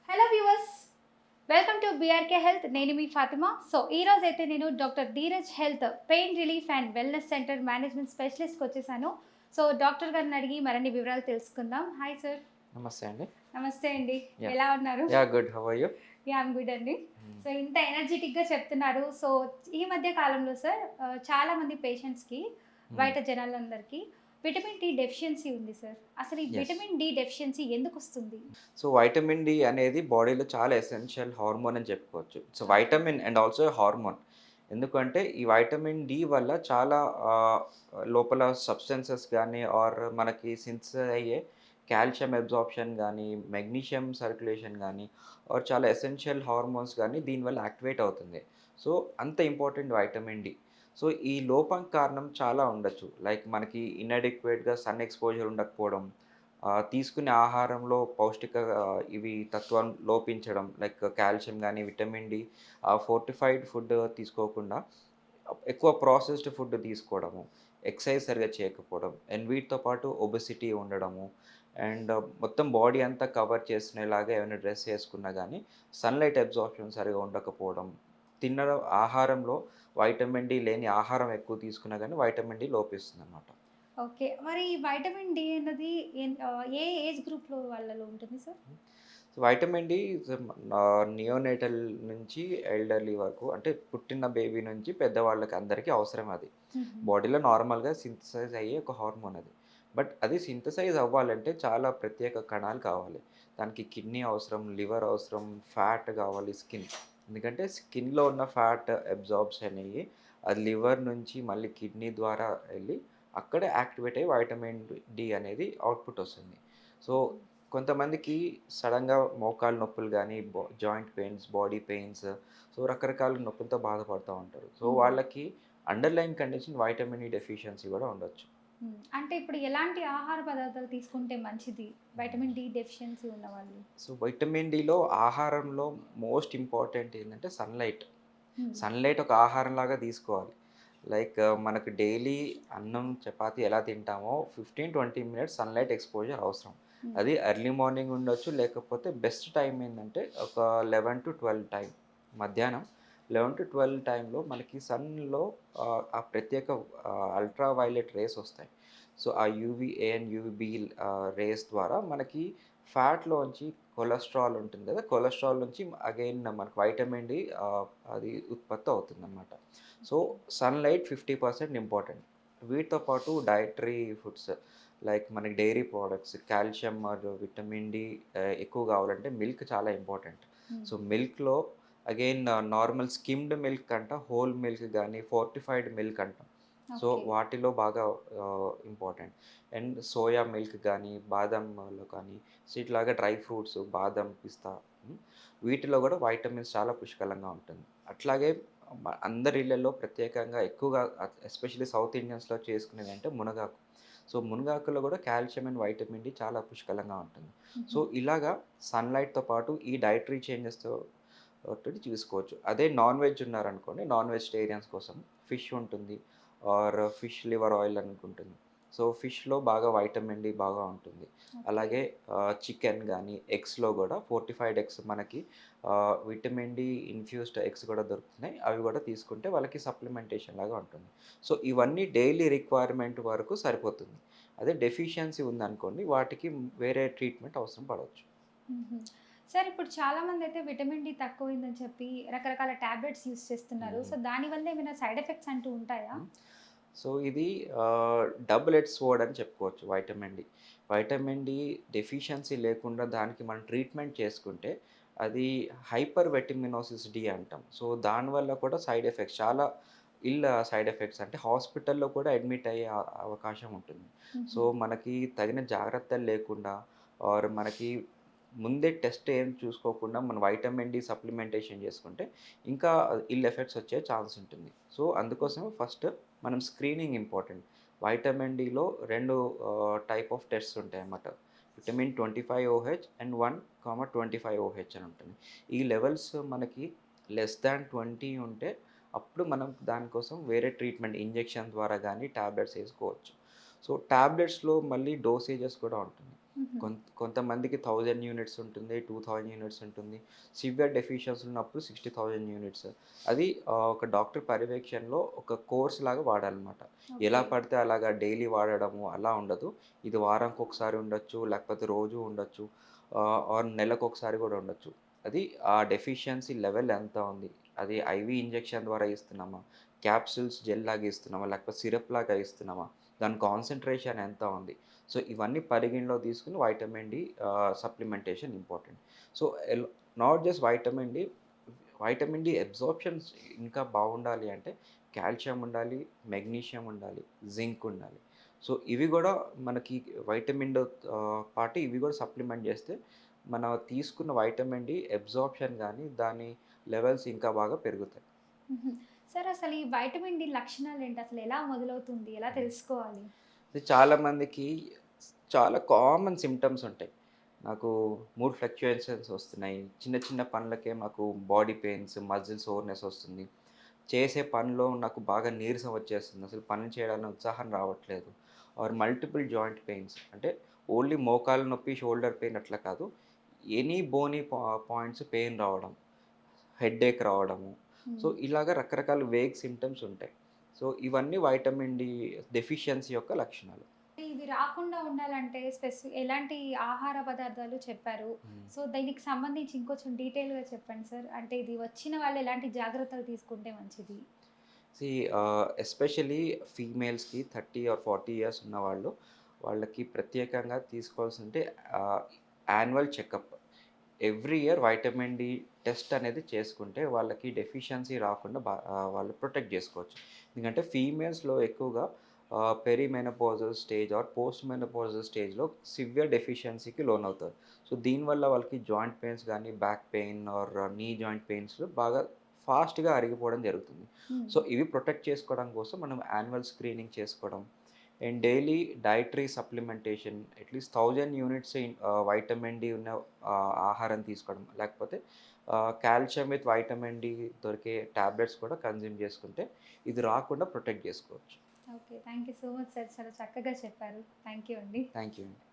Hello viewers, welcome to BRK health. నేను మీ Fatima. So ఈ రోజు అయితే నేను doctor Dheeraj health pain relief and wellness centre management స్పెషలిస్ట్కి వచ్చేసాను. సో డాక్టర్ గారిని అడిగి మరిన్ని వివరాలు తెలుసుకుందాం. Hi sir. నమస్తే అండి. నమస్తే అండి. యాహ్! ఎలా ఉన్నారు? Good. How are you? Am good అండి. హ్మ్. సో ఇంత ఎనర్జెటిక్గా చెప్తున్నారు. సో ఈ మధ్య కాలంలో సార్ చాలా మంది పేషెంట్స్కి, హ్మ్. బయట జనాలందరికీ విటమిన్ డి డెఫిషియన్సీ ఉంది సార్. అసలు ఈ యెస్. విటమిన్ డి డెఫిషియన్సీ ఎందుకు వస్తుంది? సో, వైటమిన్ డి అనేది బాడీలో చాలా ఎసెన్షియల్ హార్మోన్ అని చెప్పుకోవచ్చు. It's okay. Vitamin and also hormone. ఎందుకంటే ఈ వైటమిన్ డి వల్ల చాలా ఆహ్, లోపల సబ్స్టెన్సెస్ గానీ ఆర్ మనకి సింథసిస్ అయ్యే కాల్షియం అబ్సార్ప్షన్ గానీ, మెగ్నీషియం సర్క్యులేషన్ గానీ ఆర్ చాలా ఎసెన్షియల్ హార్మోన్స్ గానీ దీనివల్ల యాక్టివేట్ అవుతుంది. సో, అంత ఇంపార్టెంట్ వైటమిన్ డి. సో, ఈ లోపం కారణం చాలా ఉండొచ్చు. లైక్ మనకి ఇన్‌అడిక్వేట్‌గా సన్ ఎక్స్‌పోజర్ ఉండకపోవడం, తీసుకునే ఆహారంలో పౌష్టిక ఇవి తత్వం లోపించడం లైక్ కాల్షియం గానీ, విటమిన్ డి, ఫోర్టిఫైడ్ ఫుడ్ తీసుకోకుండా ఎక్కువ ప్రాసెస్డ్ ఫుడ్ తీసుకోవడము, ఎక్సర్సైజ్ సరిగ్గా చేయకపోవడం అండ్ వీటితో పాటు ఒబెసిటీ ఉండడము అండ్ మొత్తం బాడీ అంతా కవర్ చేసుకునేలాగా ఏమైనా డ్రెస్ ఏసుకున్నా గానీ సన్‌లైట్ అబ్సార్ప్షన్ సరిగ్గా ఉండకపోవడం, ఆహారంలో వైటమిన్ డి లేని ఆహారం ఎక్కువ తీసుకున్నా గానీ వైటమిన్ డి లోపిస్తుందనమాట. ఓకే. మరి ఈ వైటమిన్ డి అన్నది ఏ ఏజ్ గ్రూప్‌లో వాళ్ళలో ఉంటుంది sir? So, vitamin D neonatal నుంచి ఎల్డర్లీ వరకు అంటే పుట్టిన బేబీ నుంచి పెద్దవాళ్ళకి అందరికీ అవసరం అది. హుహు. బాడీలో నార్మల్‌గా సింథసైజ్ అయ్యే ఒక హార్మోన్ అది. బట్ అది సింథసైజ్ అవ్వాలంటే చాలా ప్రత్యేక కణాలు కావాలి. దానికి కిడ్నీ అవసరం, లివర్ అవసరం, ఫ్యాట్ కావాలి, స్కిన్. ఎందుకంటే స్కిన్‌లో ఉన్న ఫ్యాట్ అబ్సార్బ్షన్ అయ్యి అది లివర్ నుంచి మళ్ళీ కిడ్నీ ద్వారా ఎళ్లి అక్కడే యాక్టివేట్ అయ్యి వైటమిన్ డి అనేది అవుట్‌పుట్ వస్తుంది. సో, హుహు. కొంతమందికి సడెన్‌గా మోకాలు నొప్పులు గానీ, joint pains, body pains, so, రకరకాల నొప్పులతో బాధపడతా ఉంటారు. సో, హ్మ్. వాళ్ళకి అండర్‌లైన్ కండిషన్ వైటమిన్ ఇ డెఫిషియన్సీ గూడా ఉండొచ్చు. హ్మ్. అంటే ఇప్పుడు ఎలాంటి ఆహార పదార్థాలు తీసుకుంటే మంచిది? హ్మ్. వైటమిన్ డి డెఫిషియన్సీ ఉన్నవాళ్ళు? సో, వైటమిన్ డిలో ఆహారంలో మోస్ట్ ఇంపార్టెంట్ ఏంటంటే సన్‌లైట్. హ్మ్. సన్‌లైట్ ఒక ఆహారంలాగా తీసుకోవాలి. లైక్ మనకు డైలీ అన్నం, చపాతీ ఎలా తింటామో 15-20 మినిట్స్ సన్‌లైట్ ఎక్స్‌పోజర్ అవసరం. హ్మ్. అది ఎర్లీ మార్నింగ్ ఉండొచ్చు. లేకపోతే బెస్ట్ టైమ్ ఏందంటే ఒక 11-12 టైం. మధ్యాహ్నం 11-12 టైంలో మనకి సన్‌లో ఆ ప్రత్యేక అల్ట్రా వయలెట్ రేస్ ఒస్తాయి. సో, ఆ యూవీఏ అండ్ యూవీబీ రేస్ ద్వారా మనకి ఫ్యాట్‌లోంచి కొలెస్ట్రాల్ ఉంటుంది గదా! కొలెస్ట్రాల్ నుంచి అగైన్ మనకు వైటమిన్ డి అది ఉత్పత్తి అవుతుందనమాట. So, okay. Sunlight 50% important. వీటితో పాటు డైటరీ ఫుడ్స్ లైక్ మనకి డైరీ ప్రొడక్ట్స్, కాల్షియం మరియు విటమిన్ డి ఎక్కువ కావాలంటే మిల్క్ చాలా ఇంపార్టెంట్. హ్మ్. సో, మిల్క్‌లో అగైన్ నార్మల్ స్కిమ్డ్ మిల్క్ కంట హోల్ మిల్క్ గానీ, ఫోర్టిఫైడ్ మిల్క్ అంటాం. So, okay. వాటిలో బాగా ఇంపార్టెంట్. అండ్ సోయా మిల్క్ గానీ, బాదంలో కానీ, సో, ఇట్లాగా డ్రై ఫ్రూట్స్ బాదం, పిస్తా, హ్మ్. వీటిలో గూడా వైటమిన్స్ చాలా పుష్కలంగా ఉంటుంది. అట్లాగే అందరి ఇళ్లల్లో ప్రత్యేకంగా ఎక్కువగా ఎస్పెషల్లీ సౌత్ ఇండియన్స్‌లో చేసుకునేదంటే మునగాకు. సో, మునగాకులో గూడా కాల్షియం అండ్ వైటమిన్ డి చాలా పుష్కలంగా ఉంటుంది. సో, హుహు. ఇలాగా సన్‌లైట్‌తో పాటు ఈ డైటరీ చేంజెస్‌తో తోటి చూసుకోవచ్చు. అదే నాన్ వెజ్ ఉన్నారనుకోండి, నాన్ వెజిటేరియన్స్ కోసం ఫిష్ ఉంటుంది. ఆర్ ఫిష్ లివర్ ఆయిల్ అని ఉంటుంది. సో, ఫిష్‌లో బాగా వైటమిన్ డి బాగా ఉంటుంది. ఓకే. అలాగే చికెన్ గానీ, ఎగ్స్‌లో గూడా ఫోర్టిఫైడ్ ఎగ్స్ మనకి విటమిన్ డి ఇన్‌ఫ్యూజ్డ్ ఎగ్స్ గూడా దొరుకుతున్నాయి. అవి గూడా తీసుకుంటే వాళ్ళకి సప్లిమెంటేషన్ లాగా ఉంటుంది. సో, ఇవన్నీ డైలీ రిక్వైర్మెంట్ వరకు సరిపోతుంది. అదే డెఫిషియన్సీ ఉందనుకోండి, వాటికి వేరే ట్రీట్మెంట్ అవసరం పడవచ్చు. హుహు. సార్ ఇప్పుడు చాలామందయితే విటమిన్ డి తక్కువైందని చెప్పి రకరకాల టాబ్లెట్స్ యూజ్ చేస్తున్నారు. హ్మ్. సో దానివల్ల ఏమైనా సైడ్ ఎఫెక్ట్స్ అంటూ ఉంటాయా? హ్మ్. సో, ఇది డబుల్ ఎడ్జ్ స్వోర్డ్ అని చెప్పుకోవచ్చు vitamin D. Vitamin D deficiency లేకుండా దానికి మనం ట్రీట్మెంట్ చేసుకుంటే, అది హైపర్ విటమినోసిస్ డి అంటాం. సో, దానివల్ల కూడా సైడ్ ఎఫెక్ట్స్ చాలా సైడ్ ఎఫెక్ట్స్ అంటే హాస్పిటల్‌లో కూడా అడ్మిట్ అయ్యే అవకాశం ఉంటుంది. సో, హుహు. మనకి తగిన జాగ్రత్తలు లేకుండా ఆర్ మనకి ముందే టెస్ట్ ఏం చూసుకోకుండా మనం వైటమిన్ డి సప్లిమెంటేషన్ చేసుకుంటే, ఇంకా ఎఫెక్ట్స్ వచ్చే ఛాన్స్ ఉంటుంది. సో, అందుకోసమే ఫస్ట్ మనం స్క్రీనింగ్ ఇంపార్టెంట్. వైటమిన్ డిలో 2 టైప్ ఆఫ్ టెస్ట్స్ ఉంటాయన్నమాట. విటమిన్ 25 ఓహెచ్ అండ్ 1, 25 అని ఉంటుంది. ఈ లెవెల్స్ మనకి లెస్ థాన్ 20 ఉంటే అప్పుడు మనం దానికోసం వేరే ట్రీట్మెంట్ ఇంజెక్షన్ ద్వారా గానీ, టాబ్లెట్స్ ఏసుకోవచ్చు. సో, టాబ్లెట్స్‌లో మళ్ళీ డోసేజెస్ కూడా ఉంటుంది. కొంతమందికి 1000 యూనిట్స్ ఉంటుంది, 2000 యూనిట్స్ ఉంటుంది. సివియర్ డెఫిషియన్సీ ఉన్నప్పుడు 60,000 యూనిట్స్. అది ఒక డాక్టర్ పర్యవేక్షణలో ఒక కోర్స్ లాగా వాడాలన్నమాట. ఎలా ఓకే. పడితే అలాగా డైలీ వాడడము అలా ఉండదు. ఇది వారానికి ఒకసారి ఉండొచ్చు, లేకపోతే రోజు ఉండొచ్చు. ఆర్ నెలకొకసారి కూడా ఉండొచ్చు. అది ఆ డెఫిషియన్సీ లెవెల్ ఎంత ఉంది? అది ఐవీ ఇంజెక్షన్ ద్వారా ఇస్తున్నామా? క్యాప్సూల్స్ జెల్ లాగా ఇస్తున్నామా? లేకపోతే సిరప్ లాగా ఇస్తున్నామా? దాని కాన్సంట్రేషన్ ఎంత ఉంది? సో, ఇవన్నీ పరిగణలో తీసుకొని vitamin D supplementation important. So, not just vitamin D absorptions ఇంకా బాగుండాలి అంటే కాల్షియం ఉండాలి, మెగ్నీషియం ఉండాలి, జింక్ ఉండాలి. సో, ఇవి గూడా మనకి వైటమిన్ పాటు ఇవి గూడా సప్లిమెంట్ చేస్తే మనం తీసుకున్న వైటమిన్ డి అబ్సార్ప్షన్ గానీ, దాని లెవెల్స్ ఇంకా బాగా పెరుగుతాయి. హుహు. సార్ అసలు ఈ వైటమిన్ డి లక్షణాలేంటి? అసలు ఎలా మొదలవుతుంది? ఎలా హ్మ్. తెలుసుకోవాలి? ఇది చాలా మందికి చాలా కామన్ సింప్టమ్స్ ఉంటాయి. నాకు మూడ్ ఫ్లక్చుయేషన్స్ వస్తున్నాయి. చిన్న చిన్న పనులకే నాకు బాడీ పెయిన్స్, మజిల్ సోర్‌నెస్ వస్తుంది. చేసే పనిలో నాకు బాగా నీరసం వచ్చేస్తుంది. అసలు పని చేయాలన్న ఉత్సాహం రావట్లేదు. ఆర్ మల్టిపుల్ జాయింట్ పెయిన్స్ అంటే ఓన్లీ మోకాలు నొప్పి, షోల్డర్ పెయిన్ అట్లా కాదు. ఎనీ బోనీ పాయింట్స్ పెయిన్ రావడం. హెడ్‌ఏక్ రావడము. సో, హ్మ్. ఇలాగ రకరకాల వేగ్ సింప్టమ్స్ ఉంటాయి. సో, ఇవన్నీ వైటమిన్ డి డెఫిషియన్సీ యొక్క లక్షణాలు. ఇవి రాకుండా ఉండాలంటే ఎలాంటి ఆహార పదార్థాలు చెప్పారు. హ్మ్. సో, దీనికి సంబంధించి ఇంకొంచెం డీటెయిల్‌గా చెప్పండి సార్. అంటే ఇది వచ్చిన వాళ్ళు ఎలాంటి జాగ్రత్తలు తీసుకుంటే మంచిది? సీ ఎస్పెషల్లీ ఫీమేల్స్‌కి 30 ఆర్ 40 ఇయర్స్ ఉన్నవాళ్ళు, వాళ్ళకి ప్రత్యేకంగా తీసుకోవాల్సింటే ah, annual checkup. Every year vitamin D test అనేది చేసుకుంటే వాళ్ళకి డెఫిషియన్సీ రాకుండా వాళ్ళు ప్రొటెక్ట్ జేసుకోవచ్చు. ఎందుకంటే ఫీమేల్స్‌లో ఎక్కువగా perimenopausal stage or post menopausal స్టేజ్‌లో సివియర్ డెఫిషియన్సీకి లోనవుతారు. సో, దీనివల్ల వాళ్ళకి జాయింట్ పెయిన్స్ గానీ, back pain or knee joint pains బాగా ఫాస్ట్‌గా అరిగిపోవడం జరుగుతుంది. హ్మ్. సో, ఇవి ప్రొటెక్ట్ చేసుకోవడం కోసం మనం యాన్యువల్ స్క్రీనింగ్ చేసుకోవడం and daily dietary supplementation at least 1000 units vitamin D ఉన్న ఆహారం తీసుకోవడం. లేకపోతే కాల్షియం విత్ వైటమిన్ డి దొరికే టాబ్లెట్స్ కూడా కన్జ్యూమ్ చేసుకుంటే ఇది రాకుండా ప్రొటెక్ట్ చేసుకోవచ్చు. Okay. Thank you so much sir. చాలా చక్కగా చెప్పారు. థాంక్ యూ అండి. థ్యాంక్ యూ అండి.